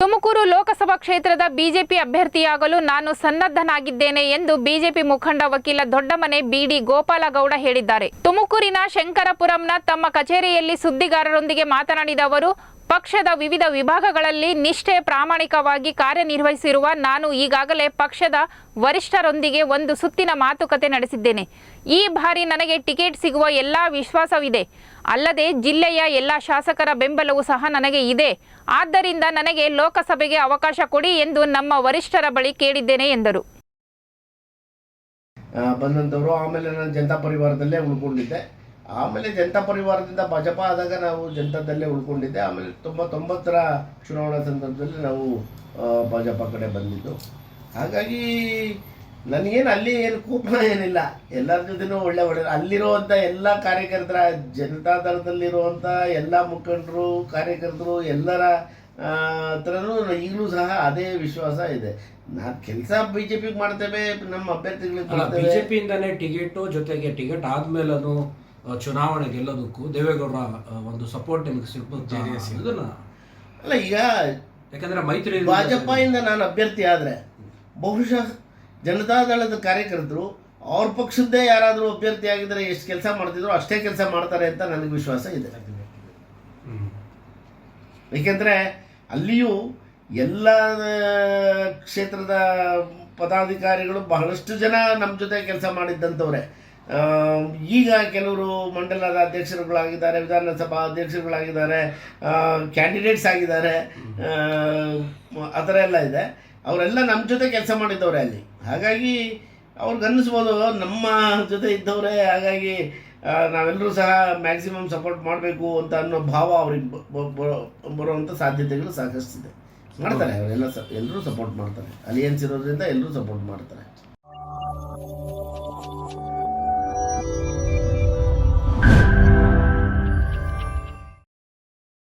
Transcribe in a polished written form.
ತುಮಕೂರು ಲೋಕಸಭಾ ಕ್ಷೇತ್ರದ ಬಿಜೆಪಿ ಅಭ್ಯರ್ಥಿಯಾಗಲು ನಾನು ಸನ್ನದ್ಧನಾಗಿದ್ದೇನೆ ಎಂದು ಬಿಜೆಪಿ ಮುಖಂಡ ವಕೀಲ ದೊಡ್ಡಮನೆ ಬಿಡಿ ಗೋಪಾಲಗೌಡ ಹೇಳಿದ್ದಾರೆ. ತುಮಕೂರಿನ ಶಂಕರಪುರಂನ ತಮ್ಮ ಕಚೇರಿಯಲ್ಲಿ ಸುದ್ದಿಗಾರರೊಂದಿಗೆ ಮಾತನಾಡಿದ ಅವರು, ಪಕ್ಷದ ವಿವಿಧ ವಿಭಾಗಗಳಲ್ಲಿ ನಿಷ್ಠೆ ಪ್ರಾಮಾಣಿಕವಾಗಿ ಕಾರ್ಯನಿರ್ವಹಿಸಿರುವ ನಾನು ಈಗಾಗಲೇ ಪಕ್ಷದ ವರಿಷ್ಠರೊಂದಿಗೆ ಒಂದು ಸುತ್ತಿನ ಮಾತುಕತೆ ನಡೆಸಿದ್ದೇನೆ. ಈ ಬಾರಿ ನನಗೆ ಟಿಕೆಟ್ ಸಿಗುವ ಎಲ್ಲ ವಿಶ್ವಾಸವಿದೆ. ಅಲ್ಲದೆ ಜಿಲ್ಲೆಯ ಎಲ್ಲ ಶಾಸಕರ ಬೆಂಬಲವೂ ಸಹ ನನಗೆ ಇದೆ. ಆದ್ದರಿಂದ ನನಗೆ ಲೋಕಸಭೆಗೆ ಅವಕಾಶ ಕೊಡಿ ಎಂದು ನಮ್ಮ ವರಿಷ್ಠರ ಬಳಿ ಕೇಳಿದ್ದೇನೆ ಎಂದರು. ಬಂದಂಥವರು ಆಮೇಲೆ ನಾನು ಜನತಾ ಪರಿವಾರದಲ್ಲೇ ಉಳ್ಕೊಂಡಿದ್ದೆ. ಆಮೇಲೆ ಜನತಾ ಪರಿವಾರದಿಂದ ಭಾಜಪ ಆದಾಗ ನಾವು ಜನತಾದಲ್ಲೇ ಉಳ್ಕೊಂಡಿದ್ದೆ. ಆಮೇಲೆ 99ರ ಚುನಾವಣಾ ಸಂದರ್ಭದಲ್ಲಿ ನಾವು ಭಾಜಪ ಕಡೆ ಬಂದಿದ್ದು. ಹಾಗಾಗಿ ನನಗೇನು ಅಲ್ಲಿ ಏನು ಕೋಪ ಏನಿಲ್ಲ. ಎಲ್ಲರ ಜೊತೆನೂ ಒಳ್ಳೆ ಅಲ್ಲಿರುವಂಥ ಎಲ್ಲ ಕಾರ್ಯಕರ್ತರ, ಜನತಾದಳದಲ್ಲಿರುವಂಥ ಎಲ್ಲ ಮುಖಂಡರು, ಕಾರ್ಯಕರ್ತರು ಎಲ್ಲರ ಹತ್ರನೂ ಈಗಲೂ ಸಹ ಅದೇ ವಿಶ್ವಾಸ ಇದೆ. ನಾವು ಕೆಲಸ ಬಿಜೆಪಿಗೆ ಮಾಡ್ತೇವೆ, ನಮ್ಮ ಅಭ್ಯರ್ಥಿಗಳಿಗೆ ಮಾಡ್ತೇವೆ. ಬಿಜೆಪಿಯಿಂದನೇ ಟಿಕೆಟು, ಜೊತೆಗೆ ಟಿಕೆಟ್ ಆದ್ಮೇಲೆ ಅದು ಚುನಾವಣೆ ಗೆಲ್ಲೋದಕ್ಕೂ ದೇವೇಗೌಡರ ಒಂದು ಸಪೋರ್ಟ್ ನಿಮಗೆ ಸಿಗ್ಬೋದು ಅಲ್ಲ. ಈಗ ಯಾಕಂದ್ರೆ ಮೈತ್ರಿ ಭಾಜಪದಿಂದ ನಾನು ಅಭ್ಯರ್ಥಿ ಆದರೆ ಬಹುಶಃ ಜನತಾದಳದ ಕಾರ್ಯಕರ್ತರು ಅವ್ರ ಪಕ್ಷದ್ದೇ ಯಾರಾದರೂ ಅಭ್ಯರ್ಥಿ ಆಗಿದ್ರೆ ಎಷ್ಟು ಕೆಲಸ ಮಾಡ್ತಿದ್ರು ಅಷ್ಟೇ ಕೆಲಸ ಮಾಡ್ತಾರೆ ಅಂತ ನನಗೆ ವಿಶ್ವಾಸ ಇದೆ. ಏಕೆಂದರೆ ಅಲ್ಲಿಯೂ ಎಲ್ಲ ಕ್ಷೇತ್ರದ ಪದಾಧಿಕಾರಿಗಳು ಬಹಳಷ್ಟು ಜನ ನಮ್ಮ ಜೊತೆ ಕೆಲಸ ಮಾಡಿದ್ದಂಥವ್ರೆ. ಈಗ ಕೆಲವರು ಮಂಡಲದ ಅಧ್ಯಕ್ಷರುಗಳಾಗಿದ್ದಾರೆ, ವಿಧಾನಸಭಾ ಅಧ್ಯಕ್ಷರುಗಳಾಗಿದ್ದಾರೆ, ಕ್ಯಾಂಡಿಡೇಟ್ಸ್ ಆಗಿದ್ದಾರೆ, ಆ ಥರ ಎಲ್ಲ ಇದೆ. ಅವರೆಲ್ಲ ನಮ್ಮ ಜೊತೆ ಕೆಲಸ ಮಾಡಿದ್ದವ್ರೆ ಅಲ್ಲಿ. ಹಾಗಾಗಿ ಅವ್ರಿಗನ್ನಿಸ್ಬೋದು ನಮ್ಮ ಜೊತೆ ಇದ್ದವರೇ, ಹಾಗಾಗಿ ನಾವೆಲ್ಲರೂ ಸಹ ಮ್ಯಾಕ್ಸಿಮಮ್ ಸಪೋರ್ಟ್ ಮಾಡಬೇಕು ಅಂತ ಅನ್ನೋ ಭಾವ ಅವ್ರಿಗೆ ಬರುವಂಥ ಸಾಧ್ಯತೆಗಳು ಸಾಕಷ್ಟಿದೆ. ಮಾಡ್ತಾರೆ ಅವರೆಲ್ಲ, ಎಲ್ಲರೂ ಸಪೋರ್ಟ್ ಮಾಡ್ತಾರೆ. ಅಲಿಯನ್ಸ್ ಇರೋದ್ರಿಂದ ಎಲ್ಲರೂ ಸಪೋರ್ಟ್ ಮಾಡ್ತಾರೆ.